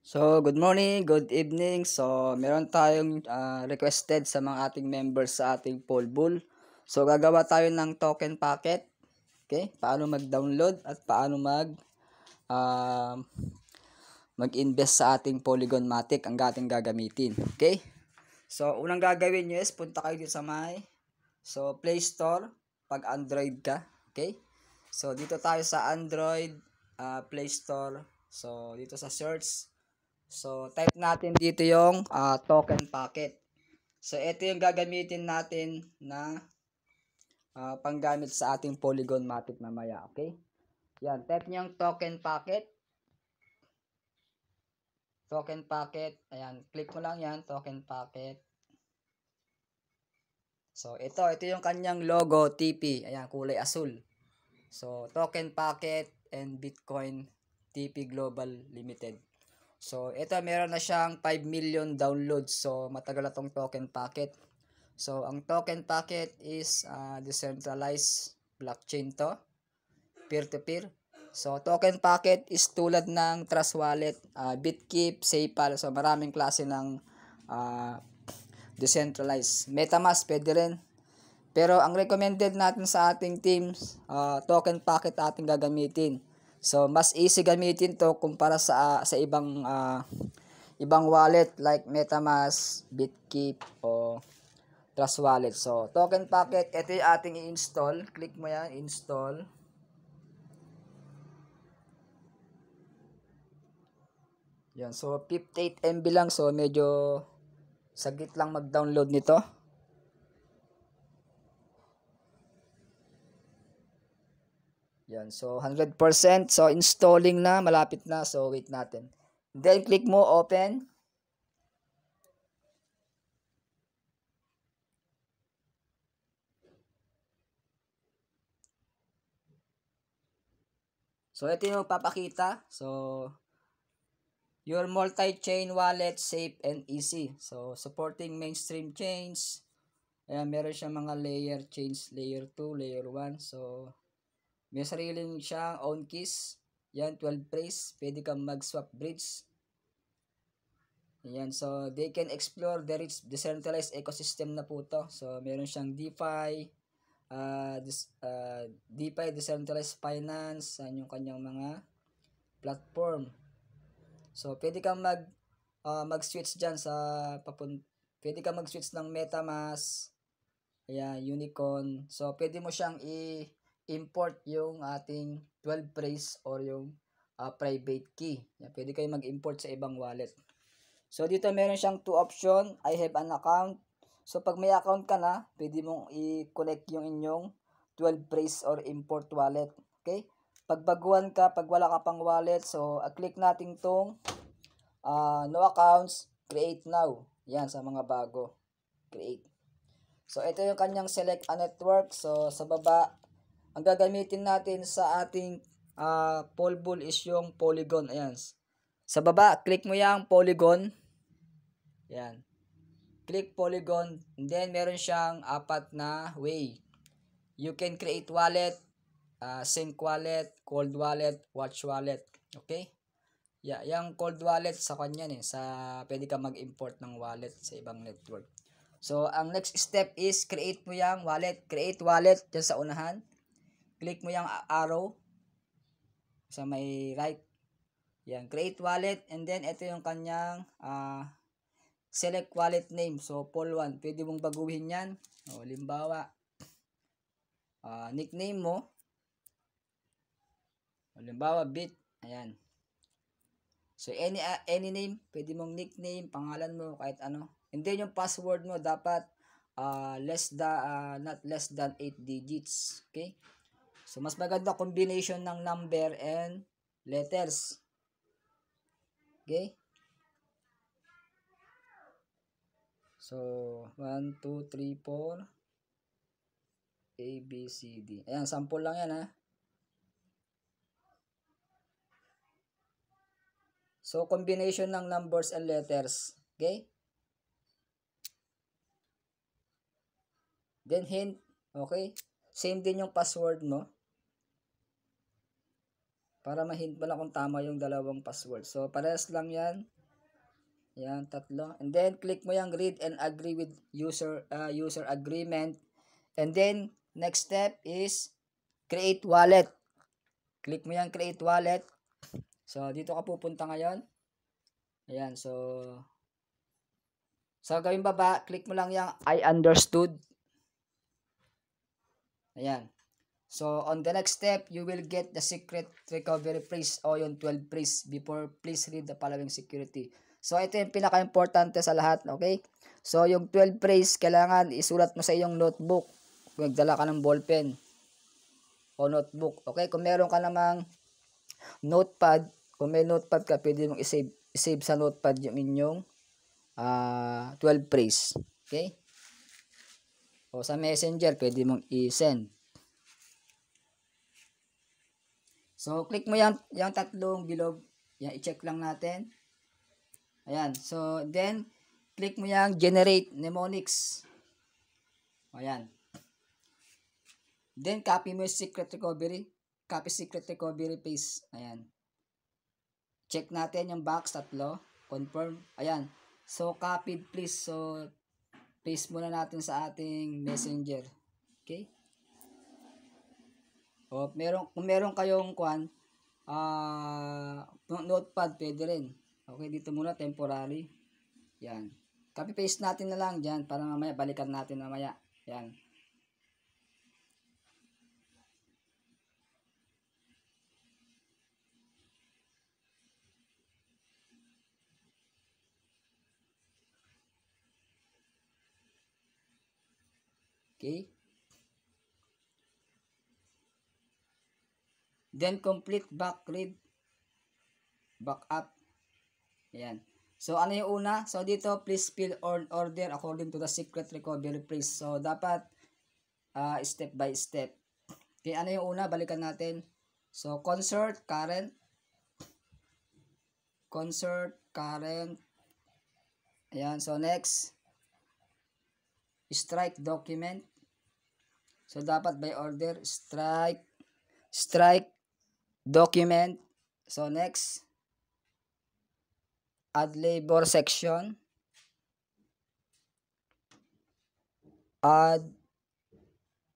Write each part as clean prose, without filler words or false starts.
So, good morning, good evening. So, meron tayong requested sa mga ating members sa ating poll bull. So, gagawa tayo ng token packet. Okay? Paano mag-download at paano uh, mag-invest sa ating Polygon Matic ang ating gagamitin. Okay? So, unang gagawin nyo is punta kayo dito sa Play Store pag Android ka. Okay? So, dito tayo sa Android Play Store. So, dito sa search. So, type natin dito yung token packet. So, ito yung gagamitin natin na panggamit sa ating Polygon Matic mamaya. Okay? Yan. Type nyo yung token packet. Token packet. Ayan. Click mo lang yan. Token packet. So, ito yung kanyang logo, TP. Ayan, kulay asul. So, token packet and Bitcoin TP Global Limited. So, ito meron na siyang 5 million downloads. So, matagal na tong token packet. So, ang token packet is decentralized blockchain to. Peer-to-peer. So, token packet is tulad ng Trust Wallet, Bitkeep, SafePal. So, maraming klase ng decentralized. MetaMask, pwede rin. Pero, ang recommended natin sa ating teams, token packet ating gagamitin. So, mas easy gamitin to kumpara sa ibang wallet like MetaMask, Bitkeep, o Trust Wallet. So, token packet, ito yung ating i-install. Click mo yan, install. Yan, so 58 MB lang. So, medyo saglit lang mag-download nito. Yan, so 100%. So, installing na, malapit na. So, wait natin. Then, click mo, open. So, ito yung papakita. So, your multi-chain wallet, safe and easy. So, supporting mainstream chains. Ayan, meron siya mga layer chains, layer 2, layer 1. So, may sariling siyang own keys. Yan, 12 praise. Pwede kang mag-swap bridge. Ayan, so they can explore the rich decentralized ecosystem na po to. So, meron siyang DeFi, DeFi, decentralized finance, yan yung kanyang mga platform. So, pwede kang mag-switch dyan pwede kang mag-switch ng MetaMask, ayan, Unicorn. So, pwede mo siyang i-import yung ating 12 praise or yung private key. Yan, pwede kayo mag-import sa ibang wallet. So, dito meron siyang 2 option. I have an account. So, pag may account ka na, pwede mong i-connect yung inyong 12 praise or import wallet. Okay? Pag baguhan ka, pag wala ka pang wallet, so, click natin tong no accounts, create now. Yan, sa mga bago. Create. So, ito yung kanyang select a network. So, sa baba, ang gagamitin natin sa ating poll bull is yung Polygon. Ayan. Sa baba, click mo yung Polygon. Yan. Click Polygon. And then, meron siyang 4 na way. You can create wallet, sync wallet, cold wallet, watch wallet. Okay? Yeah, yung cold wallet sa kanya pwede ka mag-import ng wallet sa ibang network. So, ang next step is create mo yung wallet. Create wallet dyan sa unahan. Click mo yung arrow sa may right. Yan, create wallet. And then, ito yung kanyang select wallet name. So, poll 1. Pwede mong baguhin yan. O, limbawa, nickname mo. O, limbawa, bit. Ayan. So, any name. Pwede mong nickname, pangalan mo, kahit ano. And then, yung password mo, dapat not less than 8 digits. Okay? So, mas maganda combination ng number and letters. Okay? So, 1, 2, 3, 4. A, B, C, D. Ayan, sample lang yan ha. So, combination ng numbers and letters. Okay? Then, hint. Okay? Same din yung password mo. Para ma-hint mo lang kung tama yung dalawang password. So, parehas lang yan. Ayan, tatlo. And then, click mo yung read and agree with user agreement. And then, next step is create wallet. Click mo yung create wallet. So, dito ka pupunta ngayon. Ayan, so, sa gawing baba, click mo lang yung I understood. Ayan. So, on the next step, you will get the secret recovery phrase o yung 12 phrase before please read the following security. So, ito yung pinaka-importante sa lahat, okay? So, yung 12 phrase, kailangan isulat mo sa iyong notebook. Kung nagdala ka ng ballpen o notebook, okay? Kung meron ka namang notepad, kung may notepad ka, pwede mong isave sa notepad yung inyong 12 phrase, okay? O sa messenger, pwede mong i-send. So, click mo yung tatlong bilog. Yan, i-check lang natin. Ayan. So, then, click mo yung generate mnemonics. Ayan. Then, copy mo yung secret recovery. Copy secret recovery paste. Ayan. Check natin yung box, tatlo. Confirm. Ayan. So, copied please. So, paste muna natin sa ating messenger. Okay? O, kung meron kayong notepad, pwede rin. Okay, dito muna, temporary. Yan. Copy paste natin na lang dyan para mamaya, balikan natin mamaya. Yan. Okay. Then, complete back read. Back up. Ayan. So, ano yung una? So, dito, please fill order according to the secret recovery phrase. So, dapat step by step. Okay, ano yung una? Balikan natin. So, concert, current. Ayan, so next. Strike document. So, dapat by order, strike document. So, next. Add labor section. Add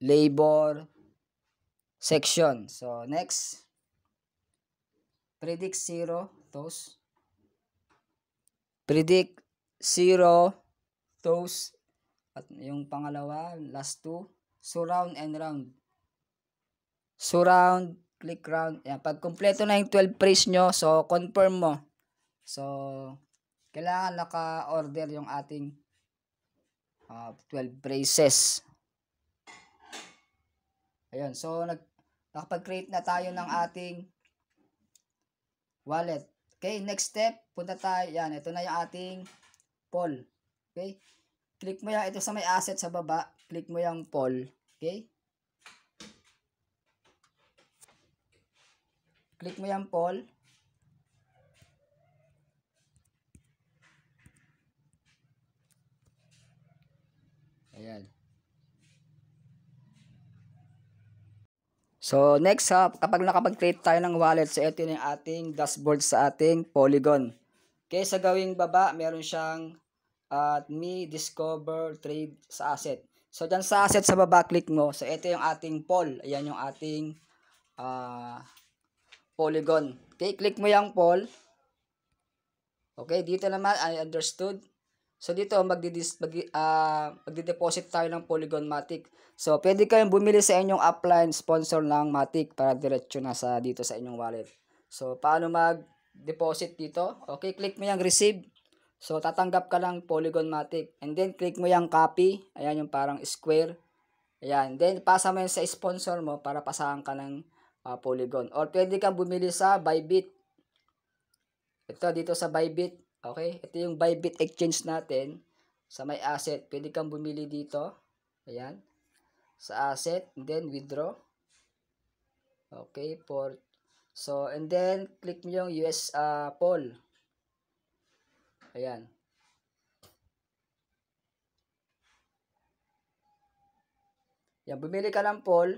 labor section. So, next. Predict 0 toast. Predict 0 toast. At yung pangalawa, last two. Surround and round. Surround, click round. Yan. Pag kumpleto na yung 12 phrase nyo, so confirm mo. So, kailangan naka-order yung ating 12 phrases. Ayun. So, nakapag-create na tayo ng ating wallet. Okay, next step, punta tayo. Yan, ito na yung ating poll. Okay? Click mo yan, ito sa may asset sa baba. Click mo yung poll. Okay? Click mo yung poll. Ayan. So, next kapag nakapag-create tayo ng wallet, so ito yung ating dashboard sa ating Polygon. Okay, sa gawing baba, meron siyang me, discover, trade sa asset. So, dyan sa asset sa baba, click mo. So, ito yung ating poll. Ayan yung ating Polygon. Okay, click mo yung poll. Okay, dito naman, I understood. So, dito, magdi-deposit tayo ng Polygon Matic. So, pwede kayong bumili sa inyong upline sponsor ng Matic para diretso na dito sa inyong wallet. So, paano mag-deposit dito? Okay, click mo yung receive. So, tatanggap ka ng Polygon Matic. And then, click mo yung copy. Ayan yung parang square. Ayan. Then, pasa mo yun sa sponsor mo para pasahan ka ng Polygon. Or, pwede kang bumili sa Bybit. Ito, dito sa Bybit. Okay? Ito yung Bybit exchange natin. Sa may asset. Pwede kang bumili dito. Ayan. Sa asset. And then, withdraw. Okay. So, and then, click mo yung US poll. Ayan. Yan, bumili ka ng poll.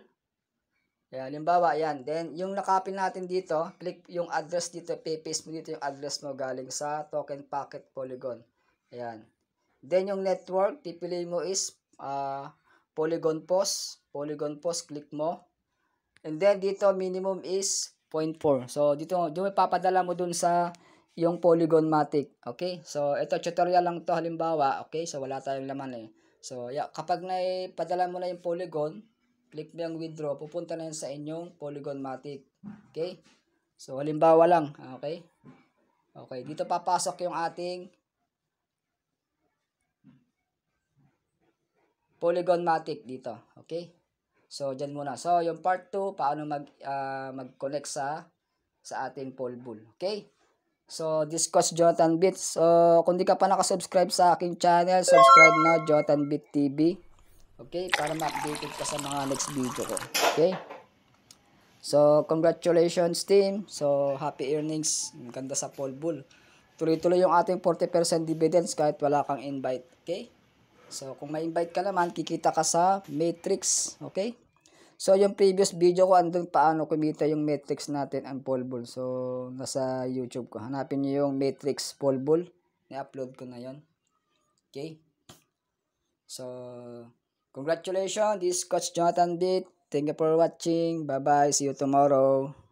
Ayan, halimbawa, yan. Then, yung nakopy natin dito, click yung address dito, paste mo dito yung address mo galing sa token packet Polygon. Ayan. Then, yung network, pipiliin mo is Polygon POS. Polygon POS, click mo. And then, dito, minimum is 0.4. So, dito, yung ipapadala mo dun sa yung Polygon Matic. Okay? So, ito, tutorial lang to halimbawa. Okay? So, wala tayong laman eh. So, yeah, kapag naipadala mo na yung Polygon, click mo yung withdraw, pupunta na yun sa inyong Polygon Matic. Okay? So, halimbawa lang. Okay? Okay, dito papasok yung ating Polygon Matic dito. Okay? So, dyan muna. So, yung part 2, paano mag-connect sa ating Polbull. Okay? So, this was Jonathan Bit. So, kung di ka pa nakasubscribe sa aking channel, subscribe na, Jonathan Bit TV. Okay? Para ma-updated ka sa mga next video ko. Okay? So, congratulations team. So, happy earnings. Ang ganda sa Polbull. Tuloy-tuloy yung ating 40% dividends kahit wala kang invite. Okay? So, kung may invite ka naman, kikita ka sa matrix. Okay? So, yung previous video ko, andun paano kumita yung matrix natin ang Polbull. So, nasa YouTube ko. Hanapin nyo yung matrix Polbull. I-upload ko na yon. Okay? So, congratulations. This is Coach Jonathan Bit. Thank you for watching. Bye-bye. See you tomorrow.